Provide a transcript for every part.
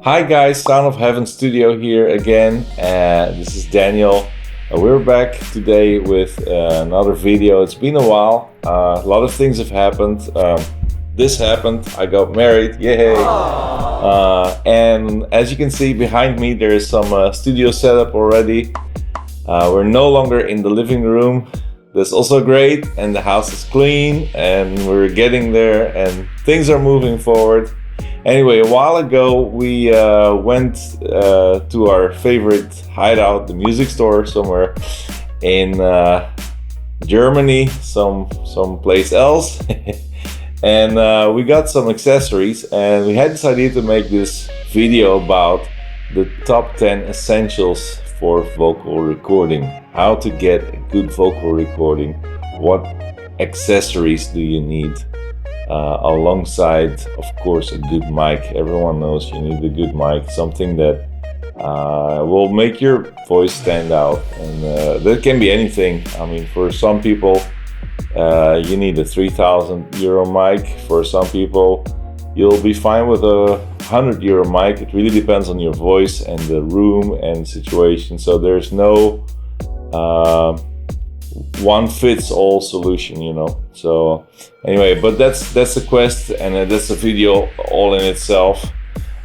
Hi guys, Sound of Heaven Studio here again. This is Daniel. We're back today with another video. It's been a while. A lot of things have happened. This happened. I got married. Yay! And as you can see behind me, there is some studio setup already. We're no longer in the living room. That's also great. And the house is clean and we're getting there and things are moving forward. Anyway, a while ago we went to our favorite hideout, the music store somewhere in Germany, some place else, and we got some accessories, and we had this idea to make this video about the top 10 essentials for vocal recording. How to get a good vocal recording, what accessories do you need? Alongside, of course, a good mic. Everyone knows you need a good mic, something that will make your voice stand out, and that can be anything. I mean, for some people you need a 3,000 euro mic. For some people you'll be fine with a 100 euro mic. It really depends on your voice and the room and situation, so there's no one fits all solution, you know. So anyway, but that's a quest, and that's a video all in itself.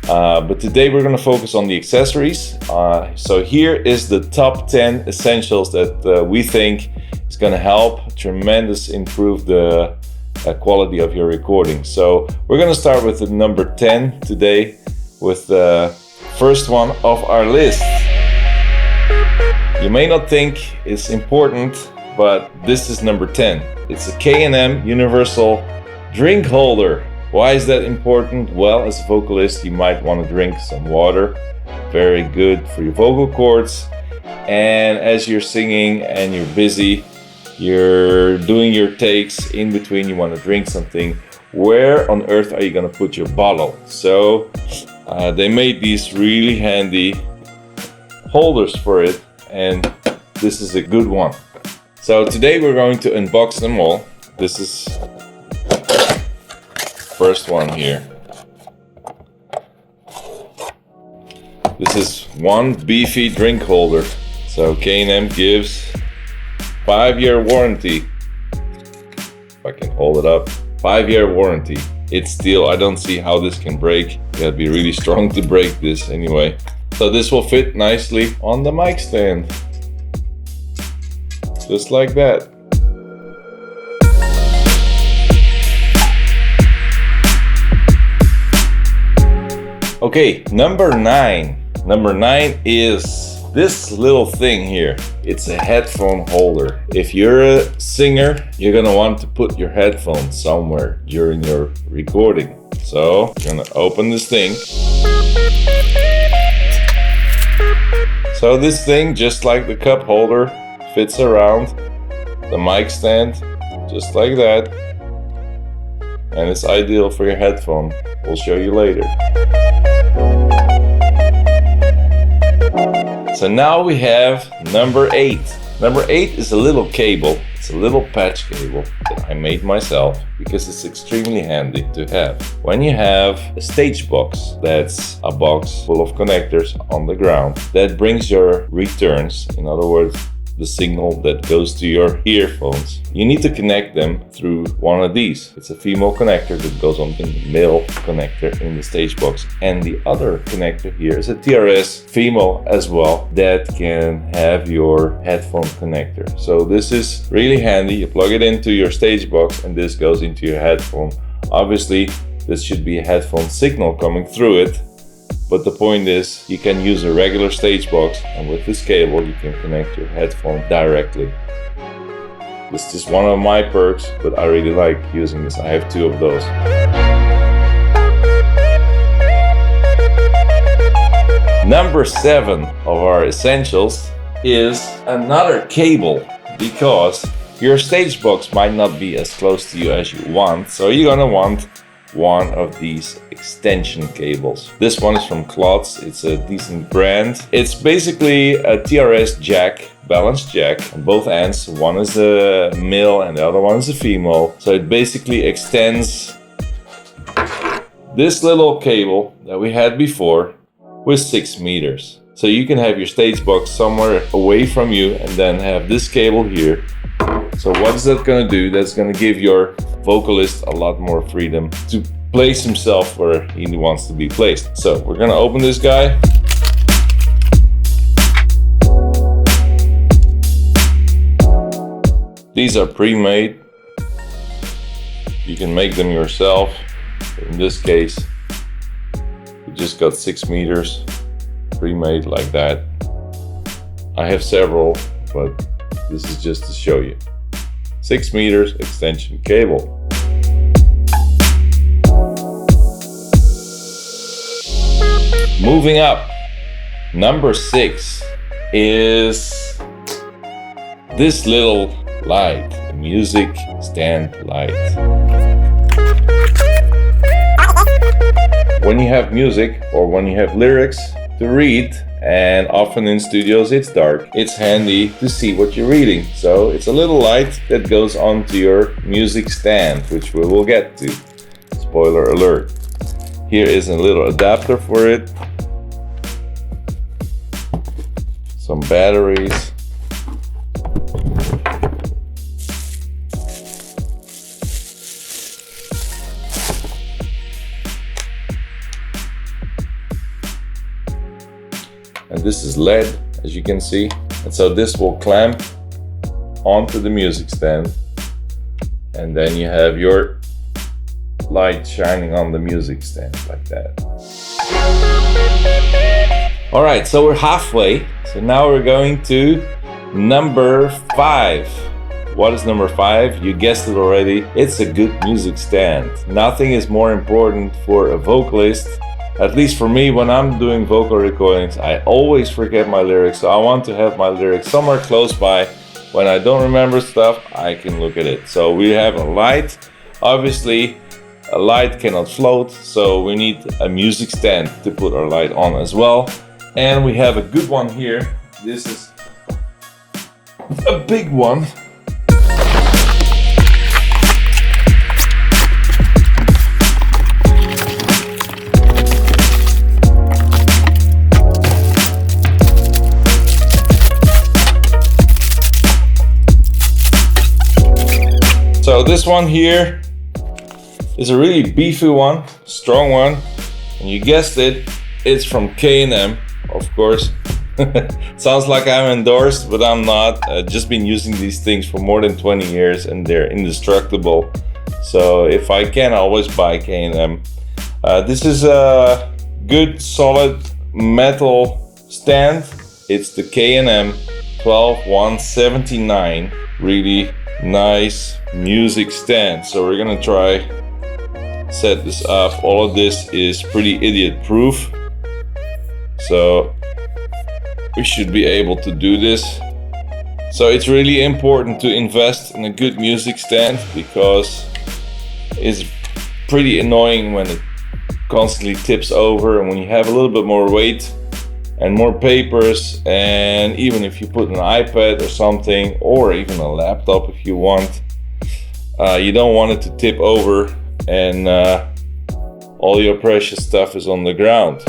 But today we're going to focus on the accessories. So here is the top 10 essentials that we think is going to help tremendous improve the quality of your recording. So we're going to start with the number 10 today, with the first one of our list. You may not think it's important, but this is number 10. It's a K&M universal drink holder. Why is that important? Well, as a vocalist, you might want to drink some water. Very good for your vocal cords. And as you're singing and you're busy, you're doing your takes in between, you want to drink something. Where on earth are you going to put your bottle? So they made these really handy holders for it, and this is a good one. So today we're going to unbox them all. This is the first one here. This is one beefy drink holder. So K&M gives 5-year warranty. If I can hold it up. 5-year warranty. It's steel. I don't see how this can break. You gotta be really strong to break this anyway. So this will fit nicely on the mic stand. Just like that. Okay, number 9. Number 9 is this little thing here. It's a headphone holder. If you're a singer, you're gonna want to put your headphones somewhere during your recording. So you're gonna open this thing. So this thing, just like the cup holder, fits around the mic stand, just like that. And it's ideal for your headphone. We'll show you later. So now we have number 8. Number 8 is a little cable. It's a little patch cable that I made myself because it's extremely handy to have. When you have a stage box, that's a box full of connectors on the ground that brings your returns, in other words, the signal that goes to your earphones. You need to connect them through one of these. It's a female connector that goes on the male connector in the stage box. And the other connector here is a TRS Female as well that can have your headphone connector. So this is really handy. You plug it into your stage box and this goes into your headphone. Obviously, this should be a headphone signal coming through it. But the point is, you can use a regular stage box, and with this cable you can connect your headphone directly. This is one of my perks, but I really like using this. I have 2 of those. Number 7 of our essentials is another cable, because your stage box might not be as close to you as you want, so you're gonna want one of these extension cables. This one is from Klotz. It's a decent brand. It's basically a TRS jack, balanced jack on both ends. One is a male and the other one is a female. So it basically extends this little cable that we had before with 6 meters. So you can have your stage box somewhere away from you and then have this cable here. So what is that going to do? That's going to give your vocalist a lot more freedom to place himself where he wants to be placed. So we're going to open this guy. These are pre-made. You can make them yourself. In this case, we just got 6 meters pre-made like that. I have several, but this is just to show you. 6 meters extension cable. Moving up, number 6 is this little light, a music stand light. When you have music or when you have lyrics to read, and often in studios it's dark, it's handy to see what you're reading. So it's a little light that goes onto your music stand, which we will get to. Spoiler alert. Here is a little adapter for it. Some batteries. And this is LED, as you can see. And so this will clamp onto the music stand. And then you have your light shining on the music stand like that. All right, so we're halfway. So now we're going to number 5. What is number 5? You guessed it already. It's a good music stand. Nothing is more important for a vocalist. At least for me, when I'm doing vocal recordings, I always forget my lyrics. So I want to have my lyrics somewhere close by. When I don't remember stuff, I can look at it. So we have a light. Obviously, a light cannot float, so we need a music stand to put our light on as well. And we have a good one here. This is a big one. So this one here is a really beefy one, strong one, and you guessed it, it's from K&M, of course. Sounds like I'm endorsed, but I'm not. I've just been using these things for more than 20 years and they're indestructible. So if I can, I always buy K&M. This is a good solid metal stand. It's the K&M 12179. Really nice music stand. So we're gonna try set this up. All of this is pretty idiot proof, so we should be able to do this. So it's really important to invest in a good music stand because it's pretty annoying when it constantly tips over, and when you have a little bit more weight and more papers, and even if you put an iPad or something, or even a laptop if you want, you don't want it to tip over and all your precious stuff is on the ground.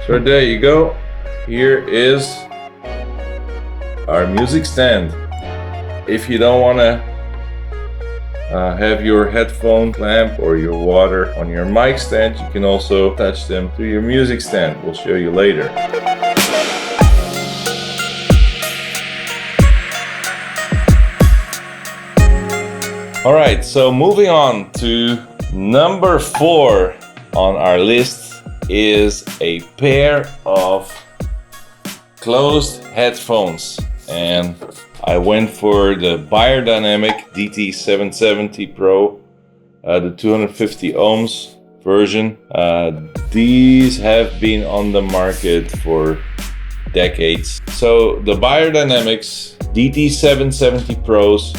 So there you go. Here is our music stand. If you don't want to have your headphone clamp or your water on your mic stand, you can also attach them to your music stand. We'll show you later. All right, so moving on to number 4 on our list is a pair of closed headphones, and I went for the Beyerdynamic DT770 Pro, the 250 ohms version. These have been on the market for decades. So the Beyerdynamics DT770 Pros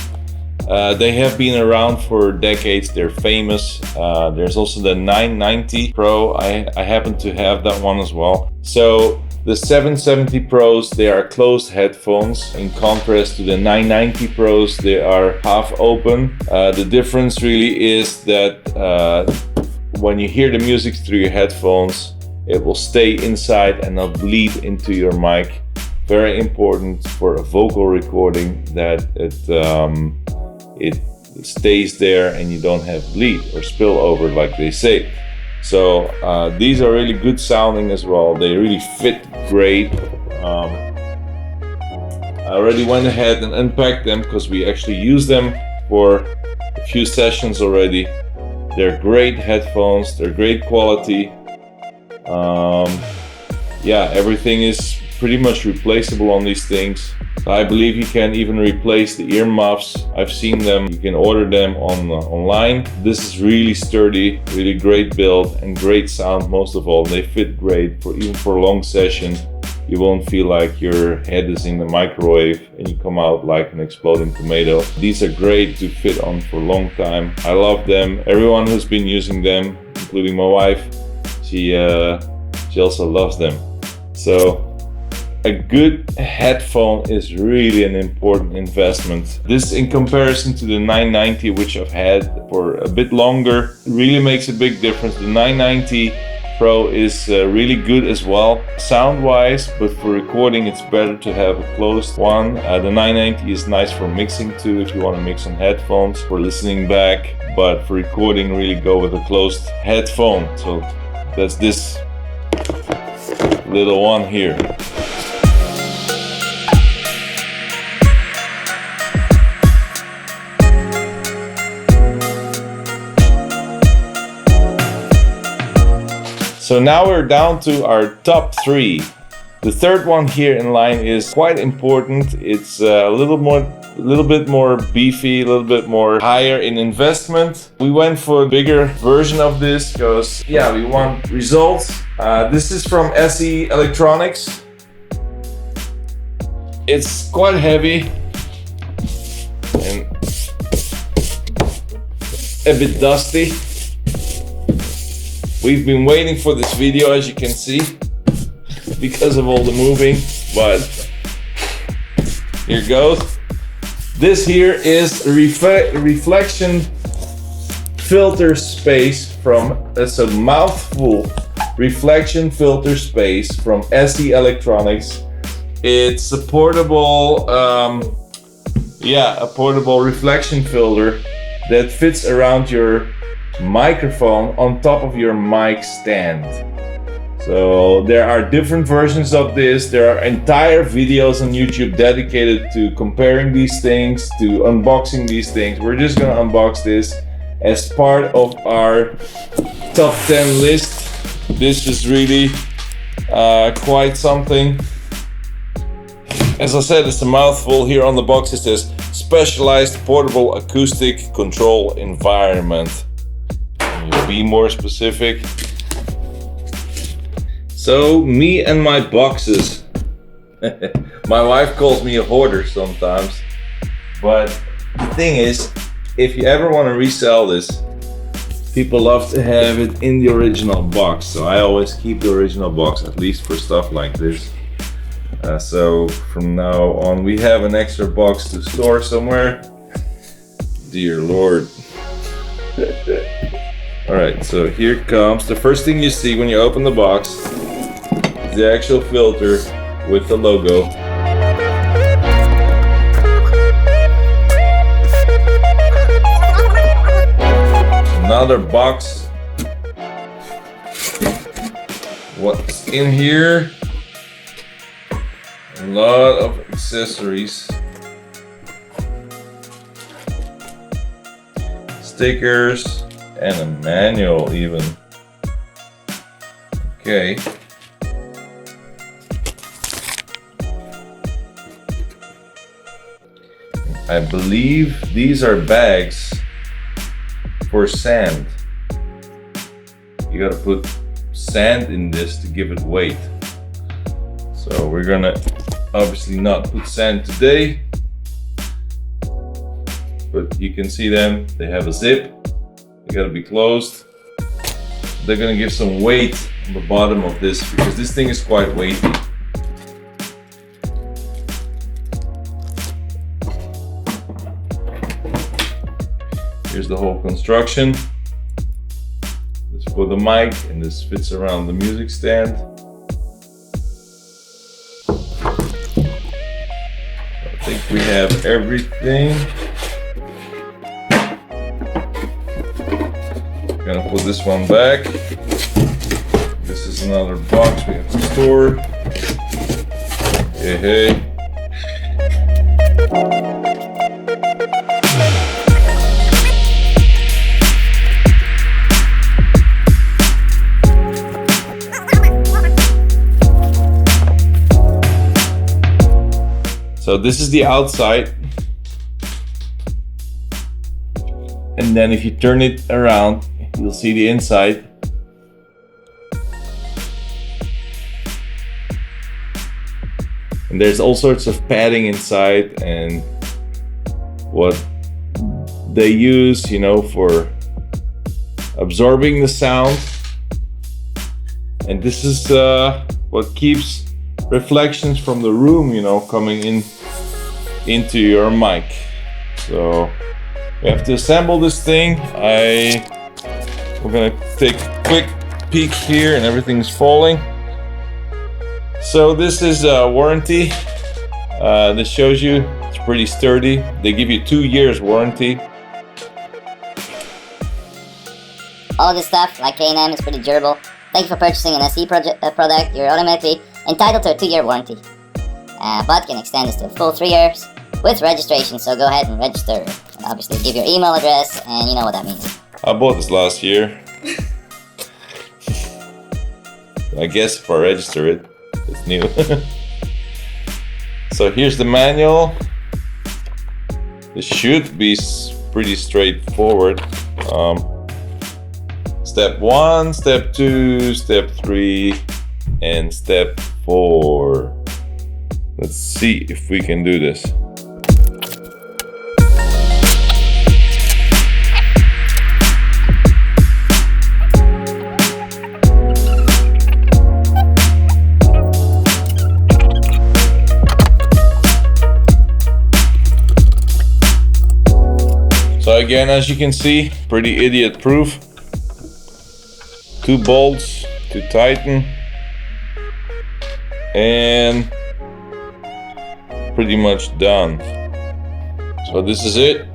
They have been around for decades. They're famous. There's also the 990 Pro. I happen to have that one as well. So the 770 Pros, they are closed headphones. In contrast to the 990 Pros, they are half open. The difference really is that when you hear the music through your headphones, it will stay inside and not bleed into your mic. Very important for a vocal recording that it stays there and you don't have bleed or spill over, like they say. So these are really good sounding as well. They really fit great. I already went ahead and unpacked them because we actually used them for a few sessions already. They're great headphones. They're great quality. Yeah, everything is pretty much replaceable on these things. I believe you can even replace the ear muffs. I've seen them. You can order them online. This is really sturdy, really great build and great sound. Most of all, they fit great for even for a long session. You won't feel like your head is in the microwave and you come out like an exploding tomato. These are great to fit on for a long time. I love them. Everyone who's been using them, including my wife, she also loves them. So a good headphone is really an important investment. This, in comparison to the 990, which I've had for a bit longer, really makes a big difference. The 990 Pro is really good as well, sound-wise, but for recording it's better to have a closed one. The 990 is nice for mixing too, if you want to mix on headphones, for listening back, but for recording, really go with a closed headphone. So that's this little one here. So now we're down to our top 3. The third one here in line is quite important. It's a little bit more beefy, a little bit more higher in investment. We went for a bigger version of this because, yeah, we want results. This is from SE Electronics. It's quite heavy and a bit dusty. We've been waiting for this video, as you can see, because of all the moving, but here goes. This here is reflection filter space from, that's a mouthful, reflection filter space from SE Electronics. It's a portable, a portable reflection filter that fits around your microphone on top of your mic stand. So there are different versions of this. There are entire videos on YouTube dedicated to comparing these things, to unboxing these things. We're just gonna unbox this as part of our top 10 list. This is really quite something. As I said, it's a mouthful. Here on the box it says specialized portable acoustic control environment. Be more specific. So, me and my boxes. My wife calls me a hoarder sometimes, but the thing is, if you ever want to resell this, people love to have it in the original box. So I always keep the original box, at least for stuff like this. So from now on, we have an extra box to store somewhere. Dear Lord. Alright, so here comes the first thing you see when you open the box is the actual filter with the logo. Another box. What's in here? A lot of accessories. Stickers. And a manual even. Okay. I believe these are bags for sand. You gotta put sand in this to give it weight. So we're gonna obviously not put sand today. but you can see them. They have a zip. They gotta be closed. They're gonna give some weight on the bottom of this because this thing is quite weighty. Here's the whole construction. This for the mic, and this fits around the music stand. I think we have everything. Gonna put this one back. This is another box we have to store. Hey. So this is the outside. And then if you turn it around, you'll see the inside. And there's all sorts of padding inside and what they use, you know, for absorbing the sound. And this is what keeps reflections from the room, you know, coming into your mic. So we have to assemble this thing. We're gonna take a quick peek here, and everything's falling. So this is a warranty. This shows you it's pretty sturdy. They give you 2 years warranty. All this stuff, like K&M, is pretty durable. Thank you for purchasing an SE product. You're automatically entitled to a 2-year warranty, but can extend this to a full 3 years with registration. So go ahead and register, and obviously give your email address, and you know what that means. I bought this last year. I guess if I register it, it's new. So here's the manual. This should be pretty straightforward. Step 1, step 2, step 3, and step 4. Let's see if we can do this. So again, as you can see, pretty idiot proof. 2 bolts to tighten, and pretty much done. So this is it.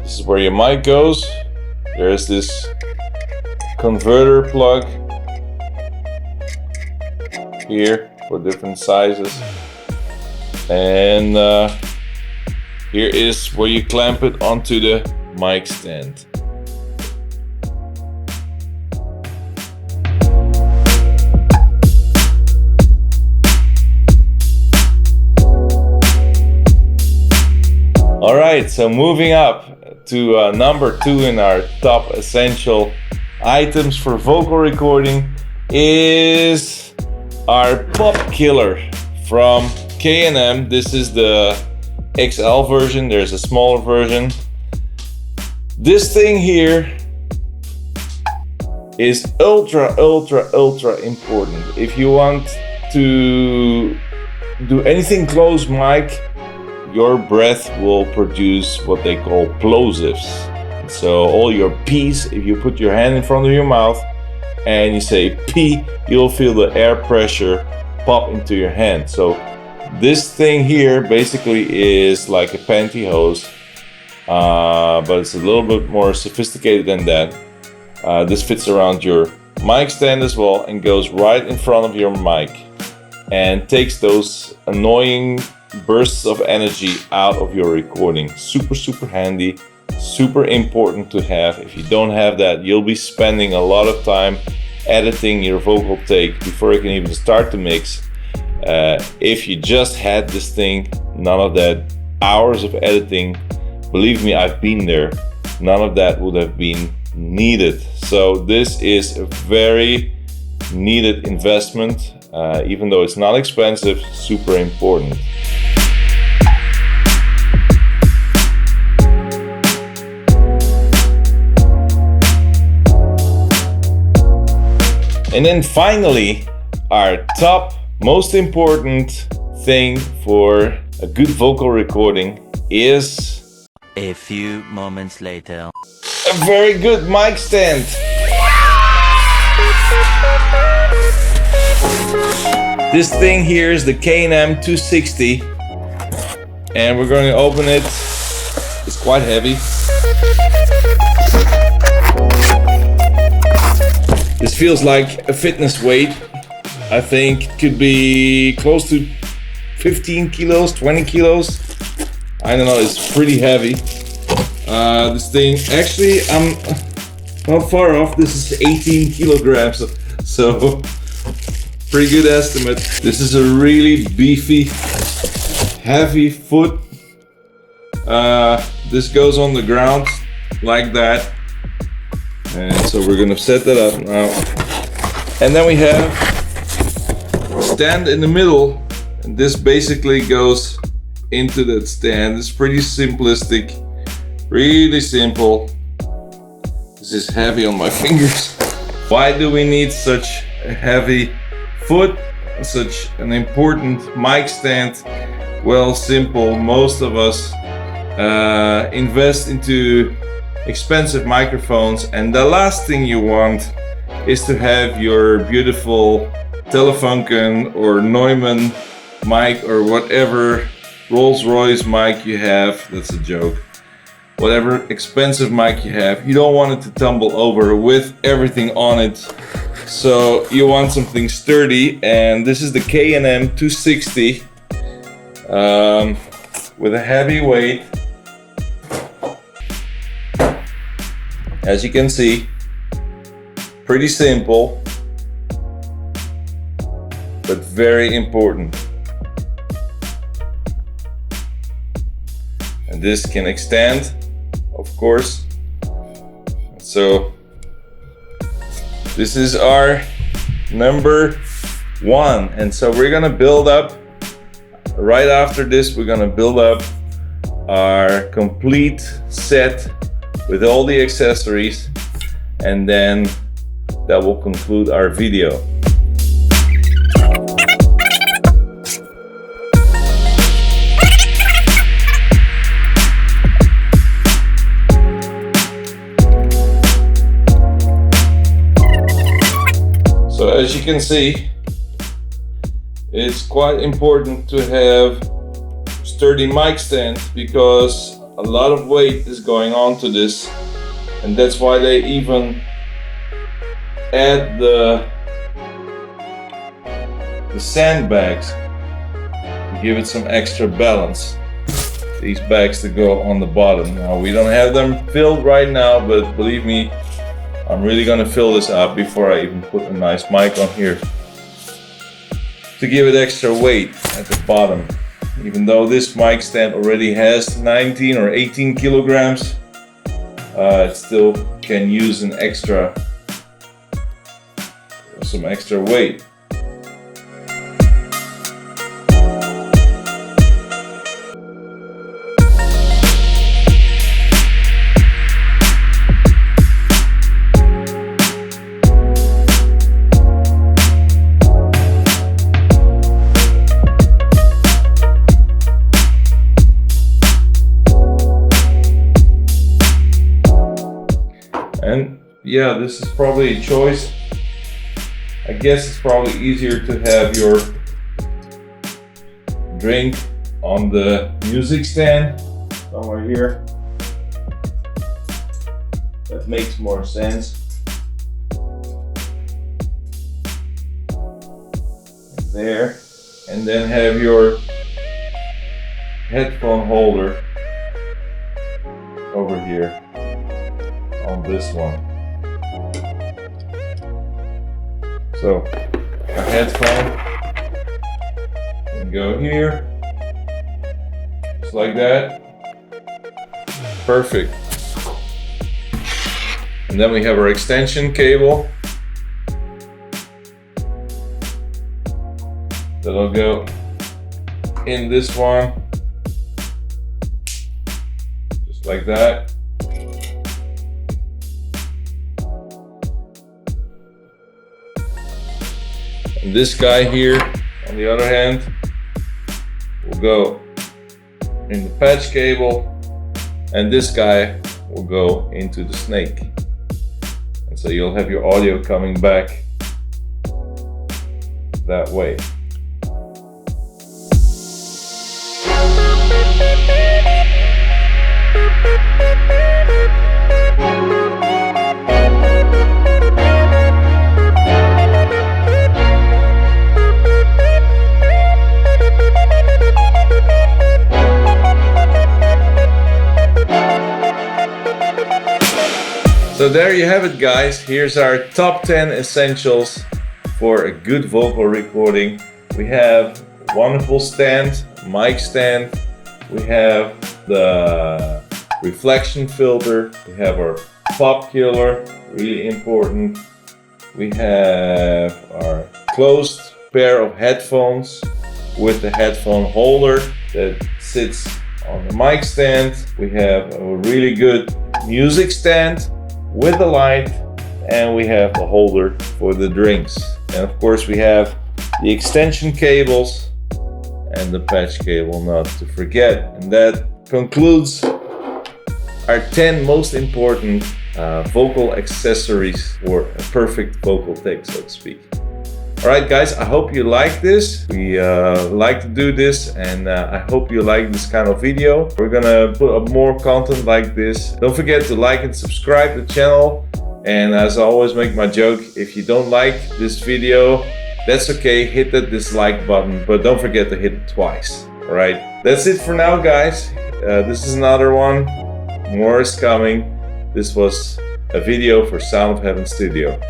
This is where your mic goes. There's this converter plug here for different sizes, and here is where you clamp it onto the mic stand. All right, so moving up to number 2 in our top essential items for vocal recording is our pop killer from K&M. This is the XL version. There's a smaller version. This thing here is ultra important. If you want to do anything close mic, your breath will produce what they call plosives. So all your P's, if you put your hand in front of your mouth and you say P, you'll feel the air pressure pop into your hand. So this thing here basically is like a pantyhose, but it's a little bit more sophisticated than that. This fits around your mic stand as well and goes right in front of your mic and takes those annoying bursts of energy out of your recording. Super handy, super important to have. If you don't have that, you'll be spending a lot of time editing your vocal take before you can even start to mix. If you just had this thing, none of that hours of editing, believe me, I've been there, none of that would have been needed. So this is a very needed investment, even though it's not expensive, super important. And then finally, our top most important thing for a good vocal recording is a few moments later. A very good mic stand. This thing here is the K&M 260, and we're going to open it. It's quite heavy. This feels like a fitness weight. I think it could be close to 15 kilos, 20 kilos. I don't know, it's pretty heavy. This thing, actually, I'm not far off. This is 18 kilograms, so pretty good estimate. This is a really beefy, heavy foot. This goes on the ground like that. And so we're gonna set that up now. And then we have a stand in the middle, and this basically goes into that stand. It's pretty simplistic, really simple. This is heavy on my fingers. Why do we need such a heavy foot, such an important mic stand? Well, simple. Most of us invest into expensive microphones, and the last thing you want is to have your beautiful Telefunken or Neumann mic or whatever Rolls-Royce mic you have. That's a joke. Whatever expensive mic you have, you don't want it to tumble over with everything on it. So you want something sturdy, and this is the K&M 260 with a heavy weight. As you can see, pretty simple, but very important. And this can extend, of course. So this is our number one. And so we're gonna build up, right after this, we're gonna build up our complete set with all the accessories, and then that will conclude our video. So as you can see, it's quite important to have sturdy mic stand, because a lot of weight is going on to this, and that's why they even add the sandbags to give it some extra balance. These bags to go on the bottom. Now we don't have them filled right now, but believe me, I'm really gonna fill this up before I even put a nice mic on here to give it extra weight at the bottom. Even though this mic stand already has 19 or 18 kilograms, it still can use some extra weight. And yeah, this is probably a choice. I guess it's probably easier to have your drink on the music stand somewhere here. That makes more sense. There. And then have your headphone holder over here on this one. So a headphone can go here, just like that. Perfect. And then we have our extension cable that'll go in this one, just like that. And this guy here, on the other hand, will go in the patch cable, and this guy will go into the snake. And so you'll have your audio coming back that way. So there you have it, guys. Here's our top 10 essentials for a good vocal recording. We have a wonderful stand, mic stand. We have the reflection filter. We have our pop killer, really important. We have our closed pair of headphones with the headphone holder that sits on the mic stand. We have a really good music stand with the light, and we have the holder for the drinks. And of course we have the extension cables and the patch cable, not to forget. And that concludes our 10 most important vocal accessories for a perfect vocal take, so to speak. Alright guys, I hope you like this. We like to do this, and I hope you like this kind of video. We're gonna put up more content like this. Don't forget to like and subscribe to the channel. And as I always make my joke, if you don't like this video, that's okay, hit that dislike button, but don't forget to hit it twice. Alright, that's it for now guys. This is another one. More is coming. This was a video for Sound of Heaven Studio.